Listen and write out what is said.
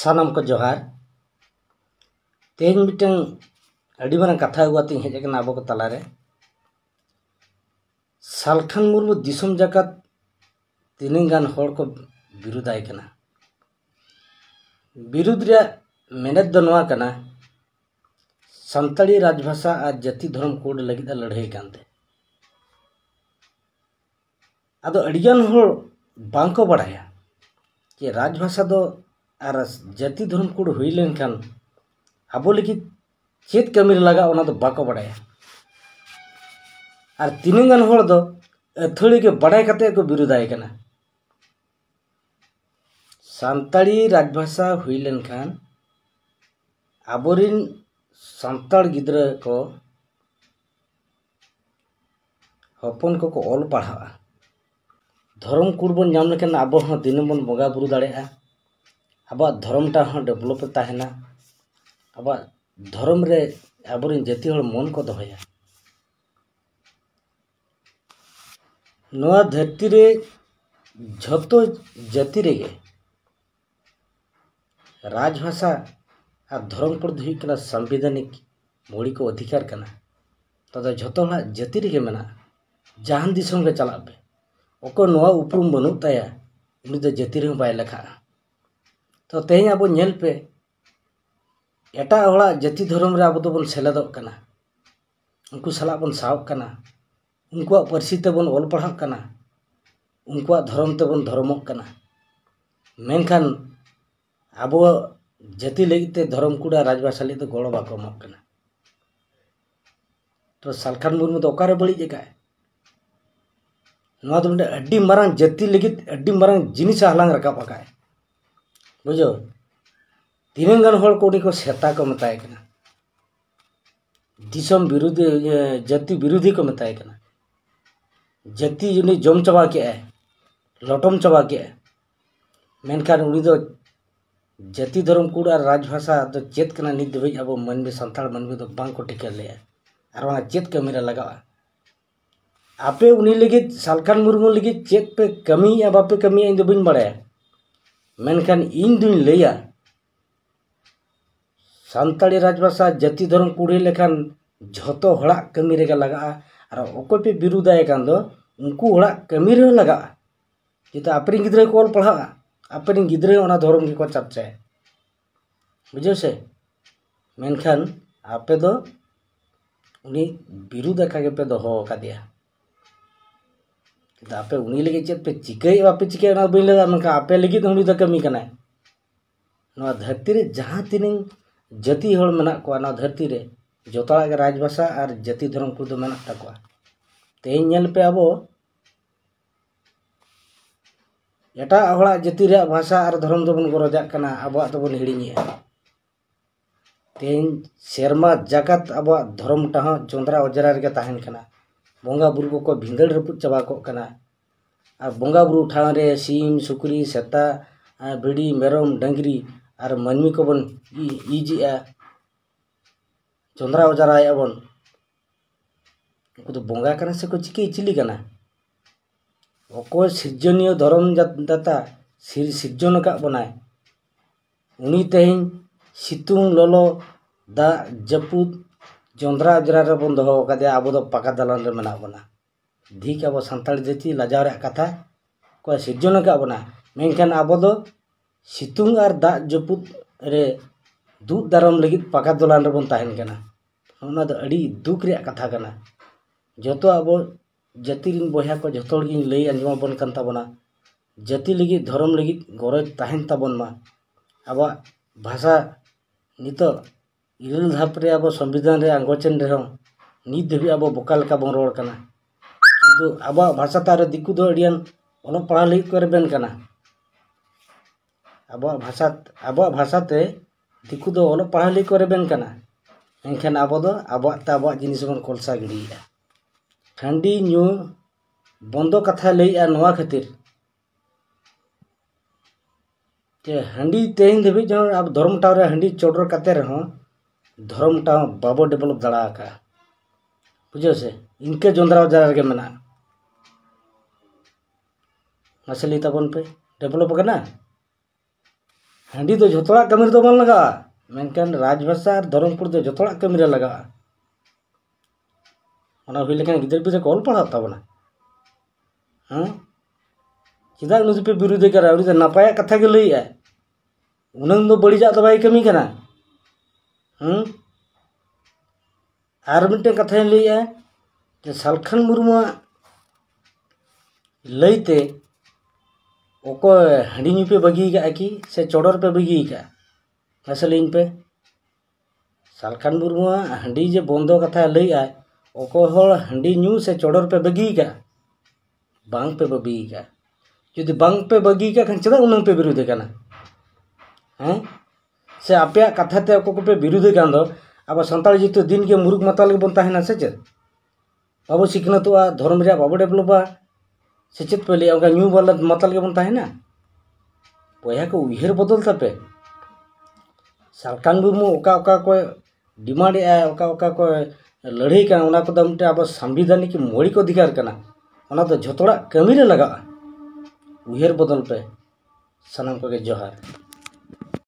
सानाम को जोहार तेज मिटन अड़ी मारन कथा अगुआती हेज अकना आबो को तलारे सालखान मुर्मू दिसम जाकत तीन गान होड़ को विरुद्धाय कना। विरुद्ध रे मेहनत दो नोआ कना संताली राजभाषा और जाति धर्म कोड लगी लड़ाई कानते आदो अड़ियान होड़ बांको बड़ाया कि राजभाषा दो और जाति धर्म कोड हुई लेनखान आबो लगी चेत कमी लगा ओना दो बाको बड़ाया और तीन गान होड़ दो अथड़ी के बड़ाई कते को विरुद्धाय कना। सानताड़ी राजभाषा हुई लेनखान आबोरिन सानताड़ गिद्रा को हपन को ऑल पढ़ा धर्म कोड बन नाम लेकिन अब दिन बन बंगा बुरु दाड़ेगा अब धर्म टा डेवलप ताहेना अब धर्म रे आबोरिन जाति हर मन को दोहया नोआ धरती रे झतो जाति रे राजभाषा और धर्म कोड हुई संवैधानिक मौलिक अधिकार कना तो झतो जाति रे मेना जहान दिसम के चला पे ओको नोआ उपरुम बनू ताया उनी दो जाति रे बाय लेखा तो तेज अब नेल पे एटा हड़ा जाति धर्म रे अब बन सेलेदोग कना उनको सला बन साव कना उनको परसी ते बन ऑल पढ़ा कना उनको धर्म ते बन धर्मोग कना मेनखान अब जाति लगे धर्म कूड़ा राजभाषा लगे गड़ बाको एमोग कना। तो सालखान मुर्मू तो ओकारे बड़ी जगह नोआ तो अड्डी मारंग जाति लगे अड्डी मारंग जिनिस हलांग रकाब आकाय बुझो तीन गान होड़ को को सेता को मताय कना दिसम विरोधी जाति विरोधी को मताय कना जाति जुनी जम चबा के लटम चबा के मेनखान उनी दो जाति धर्म कोड और राजभाषा तो चेत कना नित दबे अब मनबे संताल मनबे तो बांग को टिका ले और वहां चेत कमी रे लगा आपे उनी लगे सालखान मुर्मू लगे चेत पे कमी या बापे कमी इन दो बिन बड़ाया मेनखान इन दुन लेया संताली राजभाषा जाति धर्म कोड लेखान झतो हड़ा कमी रे लगा और ओको पे विरुद्धाय कान दो उनको हड़ा कमी रे लगा जेता अपनी गिद्रे को ऑल पढ़ा अपनी गिद्रे ओना धर्म की को चर्चा बुझे से मेनखान आपे दो उनी विरुद्ध का पे दोहो का दिया आपे उनी लगे चेत पे चिकई आपे चिकई ना बइन लगा मनका आपे लगी उनी दो कमी कना नोआ धरती रे जहां तीन जाति हड़ मेना को ना धरती रे जोतला के राजभाषा और जाति धर्म को मेना तकवा तेज नेल पे अब एटा हड़ा जाति रे भाषा और धर्म दो बन गरजा कना अब तो बन हिड़िनी तेज सेरमा जगत अब धर्म टा चंद्रा अजरा रे ताहन कना बंगा बुरु को भिंदड़ रपुद चबा को कना और बंगा बुरु ठाव रे सीम सुकरी सेता भिड़ी मेरम डंगरी और मनमी को बन इजिया चंद्रा अजरा बन उनको तो बंगा कना से को चिकी चिली कना ओको सृजनीय धर्म दाता सृजन का बनाए उनी तेहन सितुंग लोलो दा जपुद चंद्रा अजरा रे बन दोहो कदे अब दो पका दलान रे मेना बना धिक अब संताल जाति लाजाव रे कथा को सृजन का बना मेनखान अब दो सितुंग और दा जपुद रे दुख दारम लगी पका दलान रे बन ताहन कना ओना दो अड़ी दुख रे कथा कना जतो अब जाति रिन बया को जतो गिन लई अंजमा बन कान ताबना जाति लगी धर्म लगी गरज ताहन ताबन मा अब भाषा नितो इरल धाप रे अब संविधान रे आंगोचन रे नित देबी अब बोकाल का बन रोड कना किंतु अब भाषा तार दिकु दो अडियान ओलो पढ़ा लई करे बेन कना अब भाषा ते दिकु दो ओलो पढ़ा लई करे बेन कना एनखान अब जिनिस बन कोलसा गिड़िया हांडी न्यू बंदो कथा लैया नोआ खातिर के हांडी तेहन देवी जो अब धर्म टाव रे हांडी चोडर कते रहो धर्म टाव बाबो डेवलप दड़ा का बुझो से इनके जोंदरा जरा के मना असली तबन पे डेवलप करना हांडी दो जोतोड़ा कमी रे दो बांग लगा मेनकान राजभाषा और धर्मपुर दो जोतोड़ा कमी रे लगा ओना हुई लेकिन गिदर पिदर को ऑल पढ़ा ताबना हाँ चिदा नुदी पे विरोधी करा उड़ी नपाया कथा के लई है उनंग दो बड़ी जा तो बाई कमी कना आर मिटे कथा लई है जे सालखान मुर्मू लईते ओको हांडी ᱧᱩ पे बगी का कि से चोडर पे बगी का असलिन पे सालखान मुर्मू हांडी जे बंदो कथा लई आय ओको हर हांडी ᱧᱩ से चोडर पे बगी का बांग पे बगी का जुदी बांग पे बगी का खन चदा उनंग पे विरोधी कना हैं से आपया कथा ते ओको पे विरोधी कान दो अब संताल जितो दिन के मुरुक माताल के बन ताहेना से चेद बाबू सिखनतुआ धर्म रे बाबू डेवलपा सेचेत पे लिया न्यू वाला मतल के बनता है ना बया को उहर बदल तपे सालखान मुर्मू ओका ओका को डिमांड है ओका ओका को लड़ाई का ओना को दमटे अब संविधानिक मौलिक अधिकार कना ओना तो झोतोड़ा कमी रे लगा उहर बदल पे सनम को के जोहार।